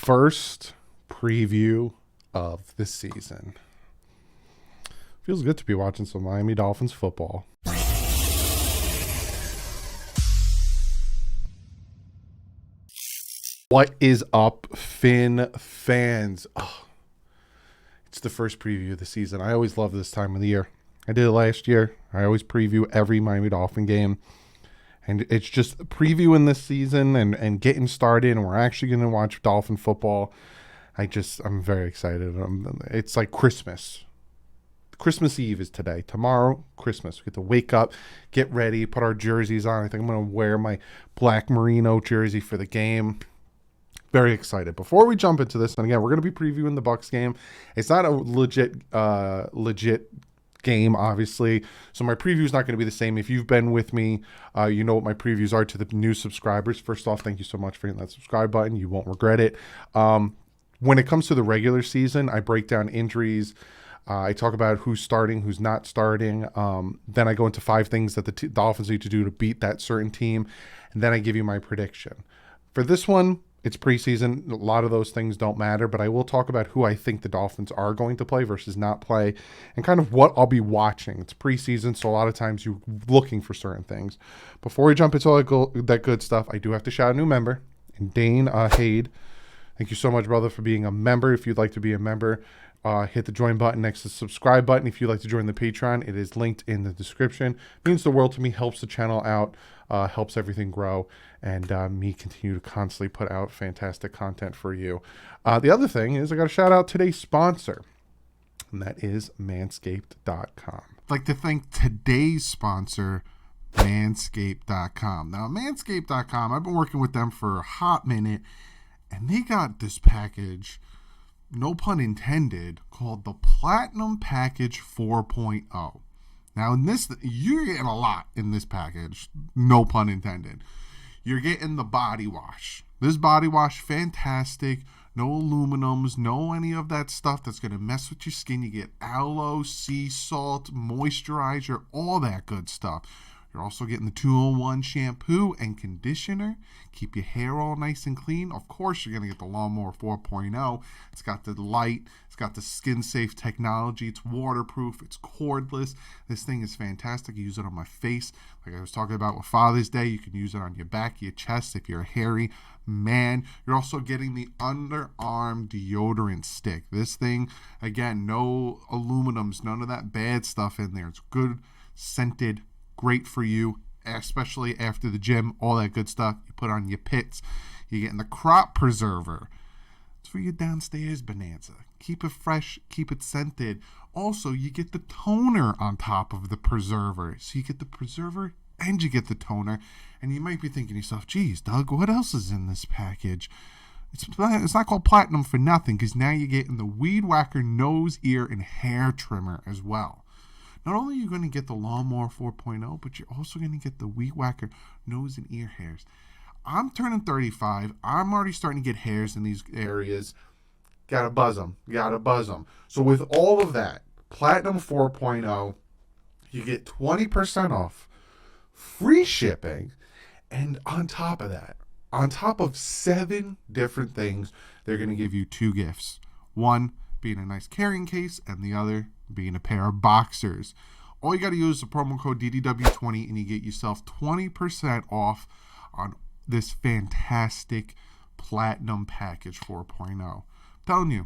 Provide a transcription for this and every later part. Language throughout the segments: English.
first preview of the season. Feels good to be watching some Miami Dolphins football. What is up, Finn fans? Oh, it's the first preview of the season. I always love this time of the year. I did it last year. I always preview every Miami Dolphin game. And it's just previewing this season and getting started. And we're actually going to watch Dolphin football. I'm very excited. It's like Christmas. Christmas Eve is today. Tomorrow, Christmas. We get to wake up, get ready, put our jerseys on. I think I'm going to wear my black merino jersey for the game. Very excited. Before we jump into this, and again, we're going to be previewing the Bucs game. It's not a legit game, obviously. So my preview is not going to be the same. If you've been with me, you know what my previews are to the new subscribers. First off, thank you so much for hitting that subscribe button. You won't regret it. When it comes to the regular season, I break down injuries. I talk about who's starting, who's not starting. Then I go into 5 things that the Dolphins need to do to beat that certain team. And then I give you my prediction. For this one, it's preseason. A lot of those things don't matter, but I will talk about who I think the Dolphins are going to play versus not play and kind of what I'll be watching. It's preseason, so a lot of times you're looking for certain things. Before we jump into all that good stuff, I do have to shout out a new member, and Dane Hade. Thank you so much, brother, for being a member. If you'd like to be a member, hit the join button next to the subscribe button. If you'd like to join the Patreon, it is linked in the description. It means the world to me, helps the channel out, helps everything grow, and me continue to constantly put out fantastic content for you. The other thing is I got to shout out today's sponsor, and that is Manscaped.com. I'd like to thank today's sponsor, Manscaped.com. Now, Manscaped.com, I've been working with them for a hot minute, and they got this package, no pun intended, called the Platinum Package 4.0. Now, in this, you're getting a lot in this package, no pun intended. You're getting the body wash. This body wash, fantastic. No aluminums, no any of that stuff that's going to mess with your skin. You get aloe, sea salt, moisturizer, all that good stuff. You're also getting the 2-in-1 shampoo and conditioner. Keep your hair all nice and clean. Of course, you're going to get the Lawnmower 4.0. It's got the light. It's got the skin-safe technology. It's waterproof. It's cordless. This thing is fantastic. I use it on my face. Like I was talking about with Father's Day, you can use it on your back, your chest if you're a hairy man. You're also getting the underarm deodorant stick. This thing, again, no aluminums, none of that bad stuff in there. It's good, scented, great for you, especially after the gym, all that good stuff. You put on your pits. You're getting the crop preserver. It's for your downstairs bonanza. Keep it fresh, keep it scented. Also, you get the toner on top of the preserver. So you get the preserver and you get the toner. And you might be thinking to yourself, geez, Doug, what else is in this package? It's not called Platinum for nothing, because now you're getting the Weed Whacker nose, ear, and hair trimmer as well. Not only are you going to get the Lawnmower 4.0, but you're also going to get the Weed Whacker nose and ear hairs. I'm turning 35. I'm already starting to get hairs in these areas. Gotta buzz them. So with all of that, Platinum 4.0, you get 20% off, free shipping, and on top of that, on top of 7 different things, they're going to give you 2 gifts. One being a nice carrying case, and the other being a pair of boxers. All you got to use is the promo code DDW20 and you get yourself 20% off on this fantastic Platinum Package 4.0. I'm telling you,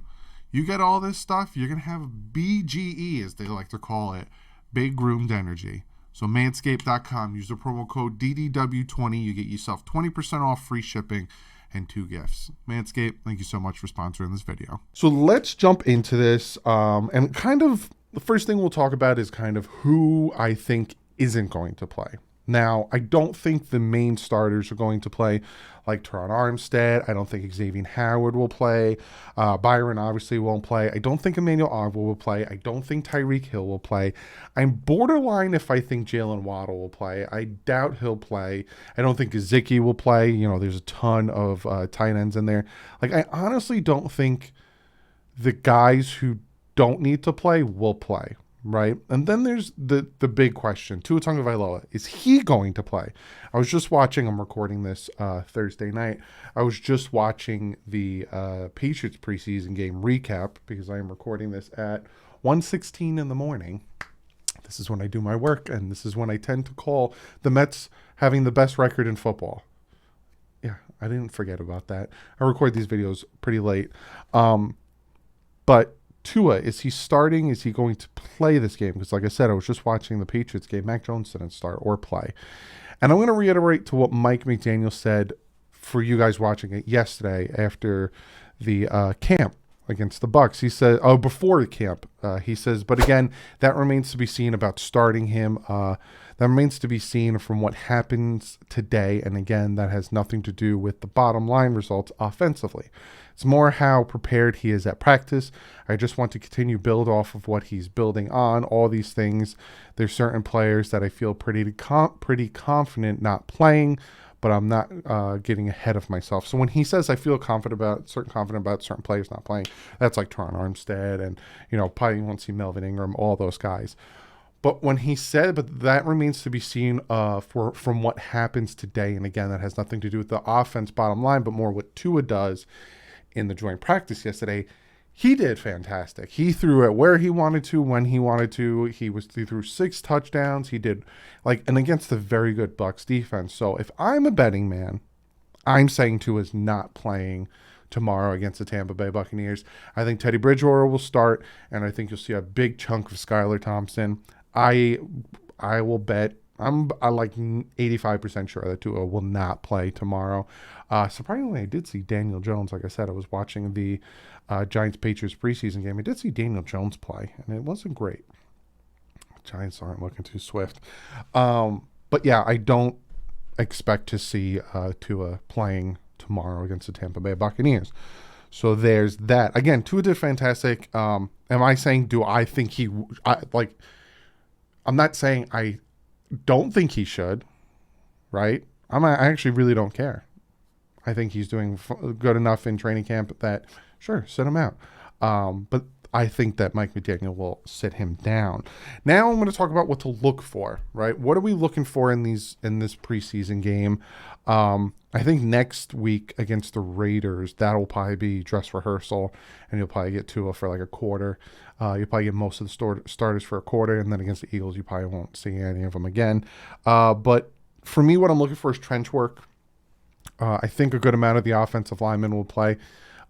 you get all this stuff, you're going to have BGE, as they like to call it, big groomed energy. So manscaped.com, use the promo code DDW20, you get yourself 20% off, free shipping, and 2 gifts. Manscaped, thank you so much for sponsoring this video. So let's jump into this. And kind of the first thing we'll talk about is kind of who I think isn't going to play. Now, I don't think the main starters are going to play, like Teron Armstead. I don't think Xavier Howard will play. Byron obviously won't play. I don't think Emmanuel Ogba will play. I don't think Tyreek Hill will play. I'm borderline if I think Jalen Waddle will play. I doubt he'll play. I don't think Gesicki will play. You know, there's a ton of tight ends in there. Like, I honestly don't think the guys who don't need to play will play. right? And then there's the big question. Tua Tagovailoa, is he going to play? I was just watching, I'm recording this Thursday night. I was just watching the Patriots preseason game recap because I am recording this at 1:16 in the morning. This is when I do my work, and this is when I tend to call the Mets having the best record in football. Yeah, I didn't forget about that. I record these videos pretty late. But Tua, is he starting? Is he going to play this game? Because like I said, I was just watching the Patriots game. Mac Jones didn't start or play. And I'm going to reiterate to what Mike McDaniel said for you guys watching it yesterday after the camp against the Bucs. He said, before the camp, he says, but again, that remains to be seen about starting him. That remains to be seen from what happens today. And again, that has nothing to do with the bottom line results offensively. It's more how prepared he is at practice. I just want to continue build off of what he's building on, all these things. There's certain players that I feel pretty confident not playing, but I'm not getting ahead of myself. So when he says I feel confident about certain players not playing, that's like Teron Armstead and, probably you won't see Melvin Ingram, all those guys. But when he said, but that remains to be seen from what happens today. And again, that has nothing to do with the offense bottom line, but more what Tua does in the joint practice yesterday. He did fantastic. He threw it where he wanted to, when he wanted to. He threw 6 touchdowns. He did and against the very good Bucs defense. So if I'm a betting man, I'm saying Tua's not playing tomorrow against the Tampa Bay Buccaneers. I think Teddy Bridgewater will start, and I think you'll see a big chunk of Skylar Thompson. I will bet. I'm like 85% sure that Tua will not play tomorrow. Surprisingly, I did see Daniel Jones. Like I said, I was watching the Giants-Patriots preseason game. I did see Daniel Jones play, and it wasn't great. Giants aren't looking too swift. But yeah, I don't expect to see Tua playing tomorrow against the Tampa Bay Buccaneers. So there's that. Again, Tua did fantastic. Am I saying, do I think I'm not saying I don't think he should, right? I actually really don't care. I think he's doing good enough in training camp that, sure, sit him out. But I think that Mike McDaniel will sit him down. Now I'm going to talk about what to look for, right? What are we looking for in this preseason game? I think next week against the Raiders, that'll probably be dress rehearsal, and you'll probably get Tua for like a quarter. You'll probably get most of the starters for a quarter, and then against the Eagles, you probably won't see any of them again. But for me, what I'm looking for is trench work. I think a good amount of the offensive linemen will play.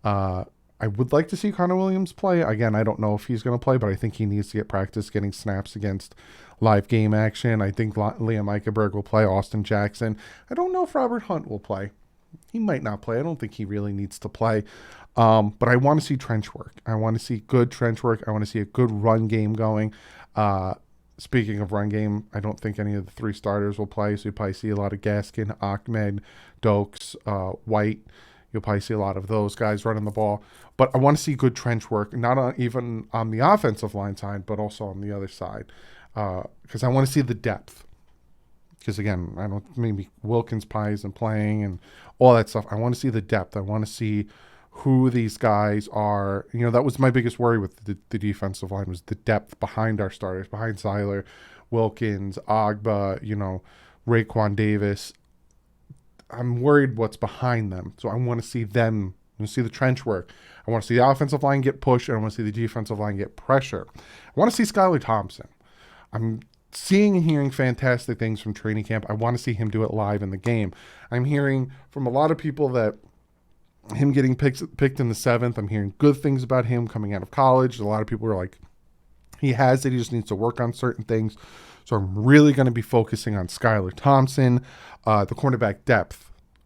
I would like to see Connor Williams play. Again, I don't know if he's going to play, but I think he needs to get practice getting snaps against live game action. I think Liam Eichenberg will play. Austin Jackson. I don't know if Robert Hunt will play. He might not play. I don't think he really needs to play. But I want to see trench work. I want to see good trench work. I want to see a good run game going. Speaking of run game, I don't think any of the 3 starters will play. So you probably see a lot of Gaskin, Ahmed, Dokes, White. You'll probably see a lot of those guys running the ball. But I want to see good trench work, not even on the offensive line side, but also on the other side. Because I want to see the depth. Because, again, maybe Wilkins probably isn't playing and all that stuff. I want to see the depth. I want to see who these guys are. That was my biggest worry with the defensive line, was the depth behind our starters, behind Zyler, Wilkins, Agba, Raekwon Davis. I'm worried what's behind them. So I want to see them. I want to see the trench work. I want to see the offensive line get pushed, and I want to see the defensive line get pressure. I want to see Skylar Thompson. I'm seeing and hearing fantastic things from training camp. I want to see him do it live in the game. I'm hearing from a lot of people that him getting picked in the 7th, I'm hearing good things about him coming out of college. A lot of people are like, he has it. He just needs to work on certain things. So I'm really going to be focusing on Skylar Thompson, the cornerback depth.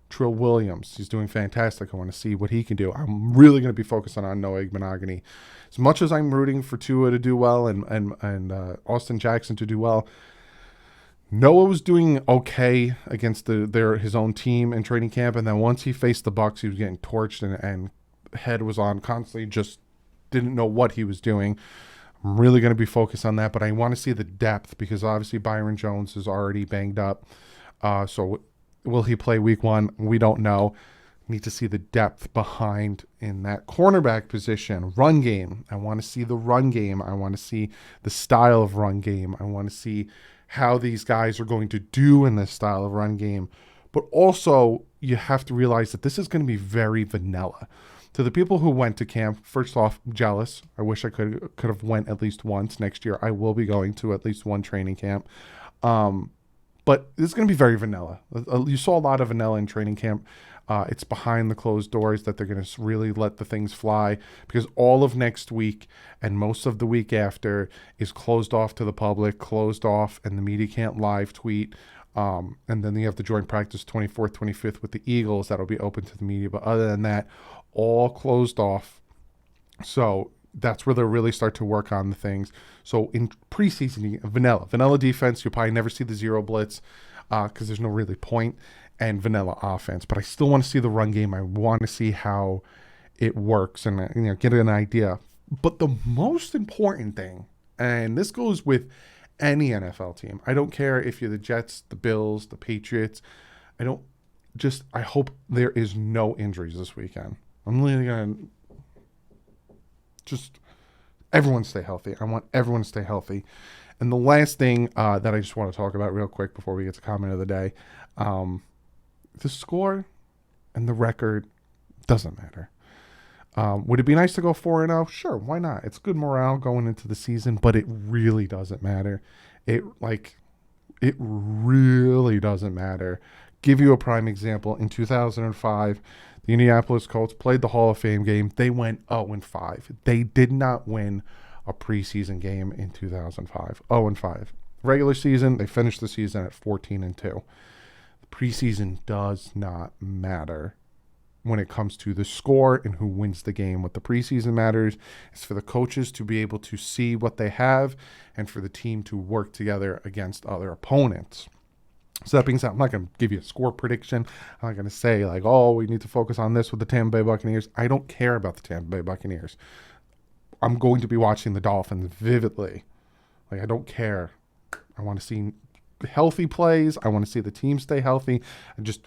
Trill Williams, he's doing fantastic. I want to see what he can do. I'm really going to be focusing on Noah Igbenogany. As much as I'm rooting for Tua to do well and Austin Jackson to do well, Noah was doing okay against his own team in training camp, and then once he faced the Bucs, he was getting torched and head was on constantly, just didn't know what he was doing. I'm really going to be focused on that, but I want to see the depth because obviously Byron Jones is already banged up. So will he play week 1? We don't know. Need to see the depth behind in that cornerback position. Run game. I want to see the run game. I want to see the style of run game. I want to see how these guys are going to do in this style of run game. But also, you have to realize that this is going to be very vanilla. To the people who went to camp, first off, jealous. I wish I could have went at least once. Next year, I will be going to at least one training camp. But it's going to be very vanilla. You saw a lot of vanilla in training camp. It's behind the closed doors that they're going to really let the things fly, because all of next week and most of the week after is closed off to the public, closed off, and the media can't live tweet. And then you have the joint practice 24th, 25th with the Eagles. That'll be open to the media. But other than that, all closed off. So that's where they'll really start to work on the things. So in preseason, vanilla defense, you'll probably never see the zero blitz because there's no really point, and vanilla offense. But I still want to see the run game. I want to see how it works and get an idea. But the most important thing, and this goes with any NFL team, I don't care if you're the Jets, the Bills, the Patriots. I hope there is no injuries this weekend. I'm really going to just everyone stay healthy. I want everyone to stay healthy. And the last thing that I just want to talk about real quick before we get to comment of the day, the score and the record doesn't matter. Would it be nice to go 4-0? Sure, why not? It's good morale going into the season, but it really doesn't matter. It really doesn't matter. Give you a prime example. In 2005, the Indianapolis Colts played the Hall of Fame game. They went 0-5. They did not win a preseason game in 2005. 0-5. Regular season, they finished the season at 14-2. The preseason does not matter when it comes to the score and who wins the game. What the preseason matters is for the coaches to be able to see what they have and for the team to work together against other opponents. So that being said, I'm not going to give you a score prediction. I'm not going to say we need to focus on this with the Tampa Bay Buccaneers. I don't care about the Tampa Bay Buccaneers. I'm going to be watching the Dolphins vividly. I don't care. I want to see healthy plays. I want to see the team stay healthy and just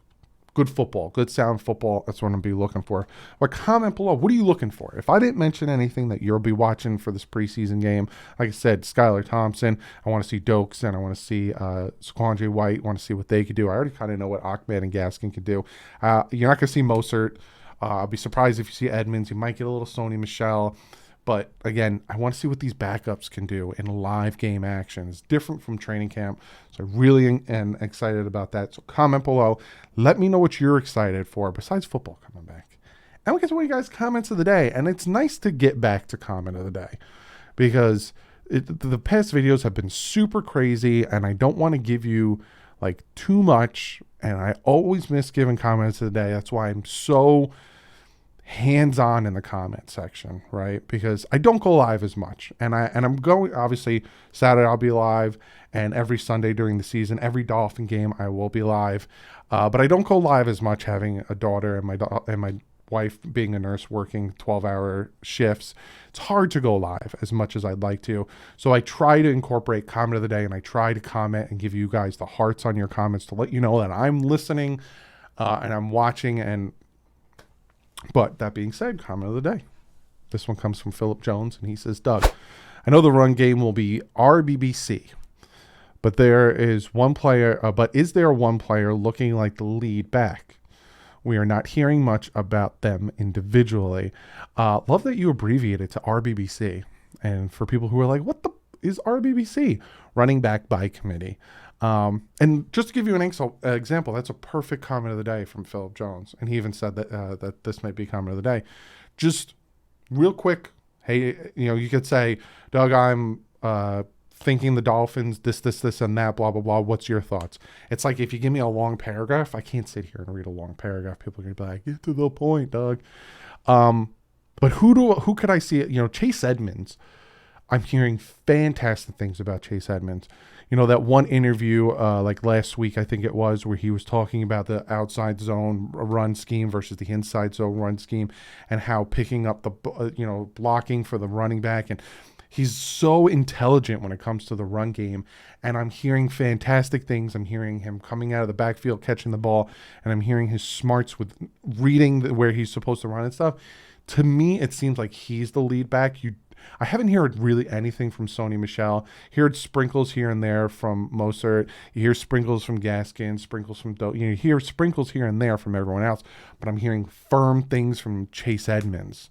good football, good sound football. That's what I'm going to be looking for. But comment below. What are you looking for? If I didn't mention anything that you'll be watching for this preseason game, like I said, Skylar Thompson, I want to see Dokes, and I want to see Saquon White. I want to see what they could do. I already kind of know what Ahmed and Gaskin could do. You're not going to see Mostert. I'll be surprised if you see Edmonds. You might get a little Sony Michel. But again, I want to see what these backups can do in live game action. It's different from training camp. So I really am excited about that. So comment below. Let me know what you're excited for besides football coming back. And we'll get to one of you guys' comments of the day. And it's nice to get back to comment of the day because the past videos have been super crazy and I don't want to give you too much. And I always miss giving comments of the day. That's why I'm so hands-on in the comment section, right? Because I don't go live as much, and I'm going, obviously Saturday I'll be live, and every Sunday during the season, every Dolphin game I will be live, but I don't go live as much, having a daughter and my wife being a nurse working 12-hour shifts. It's hard to go live as much as I'd like to, so I try to incorporate comment of the day, and I try to comment and give you guys the hearts on your comments to let you know that I'm listening and I'm watching. But that being said, comment of the day. This one comes from Philip Jones, and he says, Doug, I know the run game will be RBBC, but is there one player looking like the lead back? We are not hearing much about them individually. Love that you abbreviate it to RBBC. And for people who are like, what the is RBBC? Running back by committee. And just to give you an example, that's a perfect comment of the day from Philip Jones. And he even said that this might be a comment of the day. Just real quick, hey, you could say, Doug, I'm thinking the Dolphins, this, and that, blah, blah, blah. What's your thoughts? It's like if you give me a long paragraph, I can't sit here and read a long paragraph. People are going to be like, get to the point, Doug. But who could I see? Chase Edmonds. I'm hearing fantastic things about Chase Edmonds. That one interview last week, I think it was, where he was talking about the outside zone run scheme versus the inside zone run scheme and how picking up the, blocking for the running back. And He's so intelligent when it comes to the run game, and I'm hearing fantastic things. I'm hearing him coming out of the backfield, catching the ball, and I'm hearing his smarts with reading where he's supposed to run and stuff. To me, it seems like he's the lead back. I haven't heard really anything from Sony Michel. Heard sprinkles here and there from Mostert. You hear sprinkles from Gaskin, sprinkles from you hear sprinkles here and there from everyone else, but I'm hearing firm things from Chase Edmonds.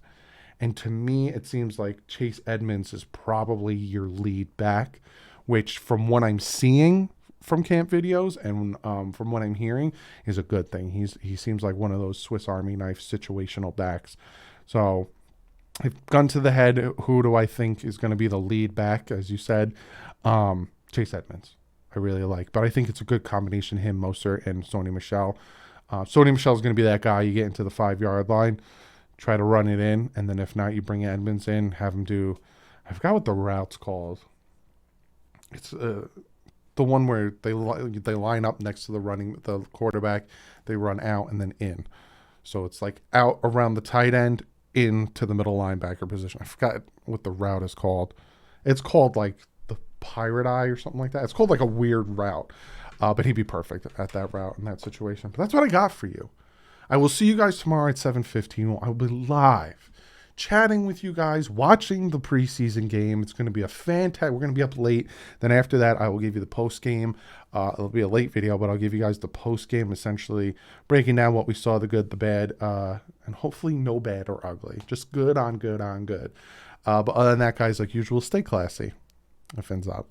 And to me, it seems like Chase Edmonds is probably your lead back, which from what I'm seeing from camp videos and from what I'm hearing is a good thing. He seems like one of those Swiss Army knife situational backs. So if gun to the head, who do I think is going to be the lead back, as you said? Chase Edmonds. I really like. But I think it's a good combination, him, Mostert, and Sony Michel. Sony Michel is going to be that guy. You get into the 5-yard line, try to run it in, and then if not, you bring Edmonds in, have him do, I forgot what the route's called. It's the one where they line up next to the quarterback, they run out and then in. So it's like out around the tight end, into the middle linebacker position. I forgot what the route is called. It's called like the Pirate Eye or something like that. It's called like a weird route. But he'd be perfect at that route in that situation. But that's what I got for you. I will see you guys tomorrow at 7:15. I will be live chatting with you guys, watching the preseason game. It's going to be a fantastic. We're going to be up late. Then after that, I will give you the post game. It'll be a late video, but I'll give you guys the post game, essentially breaking down what we saw, the good, the bad, and hopefully no bad or ugly. Just good on good on good. But other than that, guys, like usual, stay classy. Fins up.